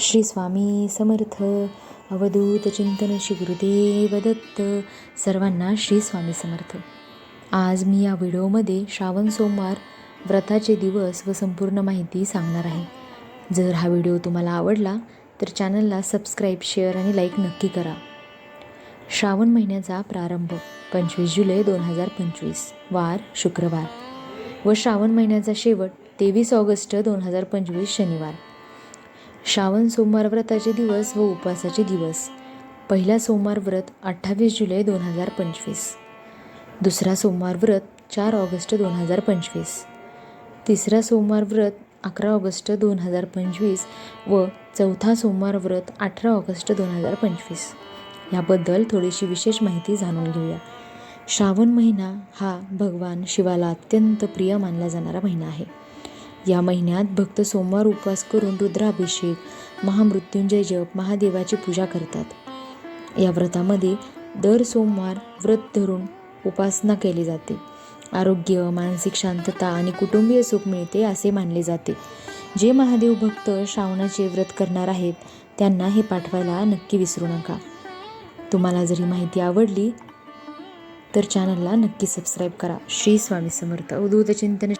श्री स्वामी समर्थ. अवधूत चिंतन श्री गुरुदेव दत्त. सर्वांना श्री स्वामी समर्थ. आज मी या व्हिडिओमध्ये श्रावण सोमवार व्रताचे दिवस व संपूर्ण माहिती सांगणार आहे. जर हा व्हिडिओ तुम्हाला आवडला तर चॅनलला सबस्क्राईब, शेअर आणि लाईक नक्की करा. श्रावण महिन्याचा प्रारंभ 25 जुलै 2025 वार शुक्रवार व श्रावण महिन्याचा शेवट 23 ऑगस्ट 2025 शनिवार. श्रावण सोमवार व्रताचे दिवस व उपवासाचे दिवस. पहिला सोमवार व्रत 28 जुलै 2025. दुसरा सोमवार व्रत 4 ऑगस्ट 2025. तिसरा सोमवार व्रत 11 ऑगस्ट 2025 व चौथा सोमवार व्रत 18 ऑगस्ट 2025. याबद्दल थोडीशी विशेष माहिती जाणून घेऊया. श्रावण महिना हा भगवान शिवाला अत्यंत प्रिय मानला जाणारा महिना आहे. या महिन्यात भक्त सोमवार उपवास करून रुद्राभिषेक, महामृत्युंजय जप, महादेवाची पूजा करतात. या व्रतामध्ये दर सोमवार व्रत धरून उपासना केली जाते. आरोग्य, मानसिक शांतता आणि कुटुंबीय सुख मिळते असे मानले जाते. जे महादेव भक्त श्रावणाचे व्रत करणार आहेत त्यांना हे पाठवायला नक्की विसरू नका. तुम्हाला जर ही माहिती आवडली तर चॅनलला नक्की सबस्क्राईब करा. श्री स्वामी समर्थ. अवधूत चिंतन